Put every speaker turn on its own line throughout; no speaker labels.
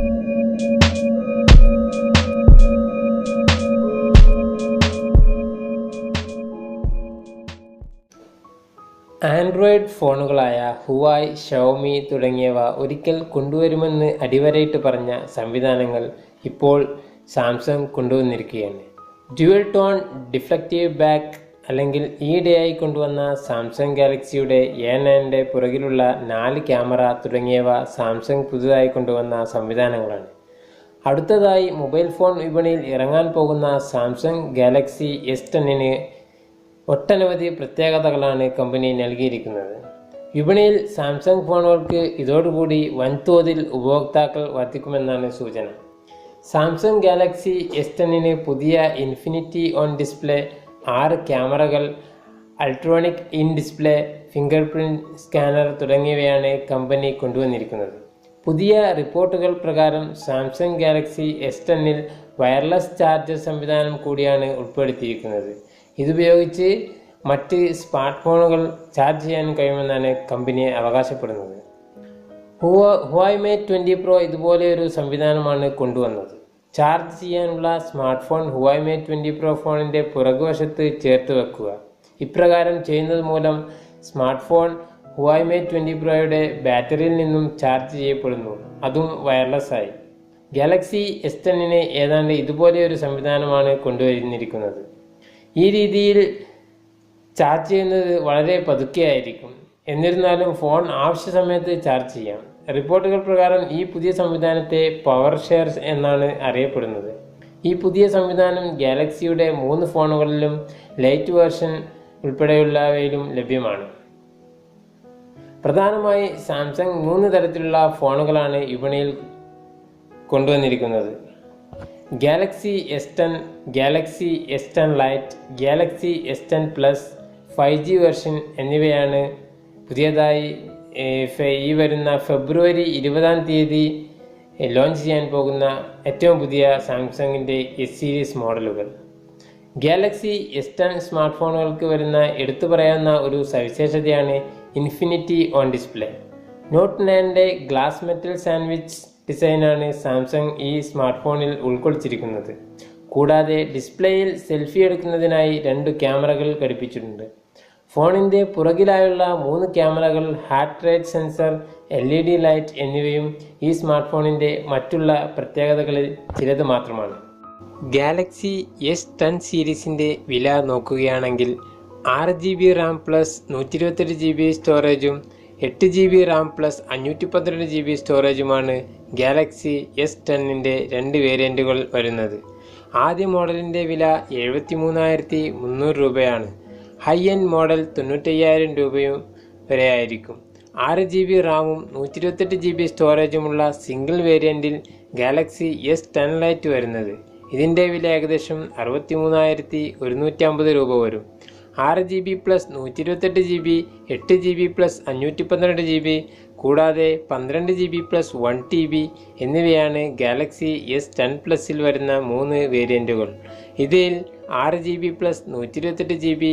Android ഫോണുകളായ Huawei, Xiaomi തുടങ്ങിയവ ഒരിക്കൽ കൊണ്ടുവരുമെന്ന് അടിവരയിട്ട് പറഞ്ഞ സംവിധാനങ്ങൾ ഇപ്പോൾ സാംസങ് കൊണ്ടുവന്നിരിക്കുകയാണ്. ഡ്യുവൽ ടോൺ ഡിഫ്ലക്റ്റീവ് ബാക്ക് അല്ലെങ്കിൽ ഈയിടെയായി കൊണ്ടുവന്ന സാംസങ് ഗാലക്സിയുടെ A9 പുറകിലുള്ള 4 ക്യാമറ തുടങ്ങിയവ സാംസങ് പുതുതായി കൊണ്ടുവന്ന സംവിധാനങ്ങളാണ്. അടുത്തതായി മൊബൈൽ ഫോൺ വിപണിയിൽ ഇറങ്ങാൻ പോകുന്ന സാംസങ് ഗാലക്സി S10 ഒട്ടനവധി പ്രത്യേകതകളാണ് കമ്പനി നൽകിയിരിക്കുന്നത്. വിപണിയിൽ സാംസങ് ഫോണുകൾക്ക് ഇതോടുകൂടി വൻതോതിൽ ഉപഭോക്താക്കൾ വർദ്ധിക്കുമെന്നാണ് സൂചന. സാംസങ് ഗാലക്സി S10 പുതിയ ഇൻഫിനിറ്റി ഓൺ ഡിസ്പ്ലേ, 6 ക്യാമറകൾ, ultrasonic in display, fingerprint scanner തുടങ്ങിയവയാണ് കമ്പനി കൊണ്ടുവന്നിരിക്കുന്നത്. പുതിയ റിപ്പോർട്ടുകൾ പ്രകാരം Samsung Galaxy S10 wireless charger സംവിധാനം കൂടിയാണ് ഉൾപ്പെടുത്തിയിരിക്കുന്നത്. ഇതുപയോഗിച്ച് മറ്റ് സ്മാർട്ട് ഫോണുകൾ ചാർജ് ചെയ്യാൻ കഴിയുമെന്നാണ് കമ്പനി അവകാശപ്പെടുന്നത്. ഹുവായ് മേറ്റ് 20 Pro ഇതുപോലെ ഒരു സംവിധാനമാണ് കൊണ്ടുവന്നത്. ചാർജ് ചെയ്യാനുള്ള smart phone Huawei mate 20 Pro ഫോണിൻ്റെ പുറകുവശത്ത് ചേർത്ത് വെക്കുക. ഇപ്രകാരം ചെയ്യുന്നത് മൂലം സ്മാർട്ട് ഫോൺ ഹുവായ് മേറ്റ് 20 Proയുടെ ബാറ്ററിയിൽ നിന്നും ചാർജ് ചെയ്യപ്പെടുന്നു, അതും വയർലെസ് ആയി. ഗാലക്സി S10 ഏതാണ്ട് ഇതുപോലെ ഒരു സംവിധാനമാണ് കൊണ്ടുവന്നിരിക്കുന്നത്. ഈ രീതിയിൽ ചാർജ് ചെയ്യുന്നത് വളരെ പതുക്കെയായിരിക്കും. എന്നിരുന്നാലും ഫോൺ ആവശ്യ സമയത്ത് ചാർജ് ചെയ്യാം. റിപ്പോർട്ടുകൾ പ്രകാരം ഈ പുതിയ സംവിധാനത്തെ പവർ ഷെയർ എന്നാണ് അറിയപ്പെടുന്നത്. ഈ പുതിയ സംവിധാനം ഗാലക്സിയുടെ 3 ഫോണുകളിലും ലൈറ്റ് വേർഷൻ ഉൾപ്പെടെയുള്ളവയിലും ലഭ്യമാണ്. പ്രധാനമായി സാംസങ് 3 തരത്തിലുള്ള ഫോണുകളാണ് വിപണിയിൽ കൊണ്ടുവന്നിരിക്കുന്നത്. Galaxy S10, Galaxy S10 light, Galaxy S10 plus, 5G version എന്നിവയാണ് പുതിയതായി ഈ വരുന്ന ഫെബ്രുവരി 20 ലോഞ്ച് ചെയ്യാൻ പോകുന്ന ഏറ്റവും പുതിയ സാംസങ്ങിൻ്റെ S സീരീസ് മോഡലുകൾ. ഗാലക്സി S10 സ്മാർട്ട് ഫോണുകൾക്ക് വരുന്ന എടുത്തു പറയാവുന്ന ഒരു സവിശേഷതയാണ് infinity on display. Note 9 glass metal sandwich ഡിസൈനാണ് സാംസങ് ഈ സ്മാർട്ട് ഫോണിൽ ഉൾക്കൊള്ളിച്ചിരിക്കുന്നത്. കൂടാതെ ഡിസ്പ്ലേയിൽ സെൽഫി എടുക്കുന്നതിനായി 2 ക്യാമറകൾ ഘടിപ്പിച്ചിട്ടുണ്ട്. ഫോണിൻ്റെ പുറകിലായുള്ള 3 ക്യാമറകൾ, heart rate sensor, LED light എന്നിവയും ഈ സ്മാർട്ട് ഫോണിൻ്റെ മറ്റുള്ള പ്രത്യേകതകളിൽ ചിലത് മാത്രമാണ്. ഗാലക്സി S10 സീരീസിൻ്റെ വില നോക്കുകയാണെങ്കിൽ 6GB റാം പ്ലസ് 128GB സ്റ്റോറേജും 8GB റാം പ്ലസ് 512GB സ്റ്റോറേജുമാണ് ഗാലക്സി S10 2 വേരിയൻറ്റുകൾ വരുന്നത്. ആദ്യ മോഡലിൻ്റെ വില 73,300 രൂപയാണ്. ഹൈ എൻഡ് മോഡൽ 95,000 രൂപയും വരെ ആയിരിക്കും. 6GB റാമും 128GB സ്റ്റോറേജുമുള്ള സിംഗിൾ വേരിയൻറ്റിൽ ഗാലക്സി S10 ലൈറ്റ് വരുന്നത്. ഇതിൻ്റെ വില ഏകദേശം 63,150 രൂപ വരും. 6GB plus 128GB, 8GB plus 512GB കൂടാതെ 12GB പ്ലസ് 1TB എന്നിവയാണ് ഗാലക്സി S10 പ്ലസിൽ വരുന്ന 3 വേരിയൻറ്റുകൾ. ഇതിൽ 6GB പ്ലസ് 128GB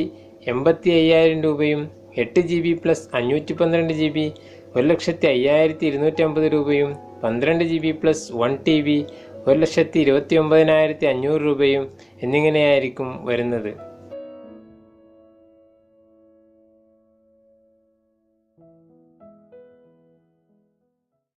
85,000 രൂപയും, 8GB പ്ലസ് 512GB 1,05,250 രൂപയും, 12GB പ്ലസ് 1TB 1,29,500 രൂപയും എന്നിങ്ങനെയായിരിക്കും വരുന്നത്.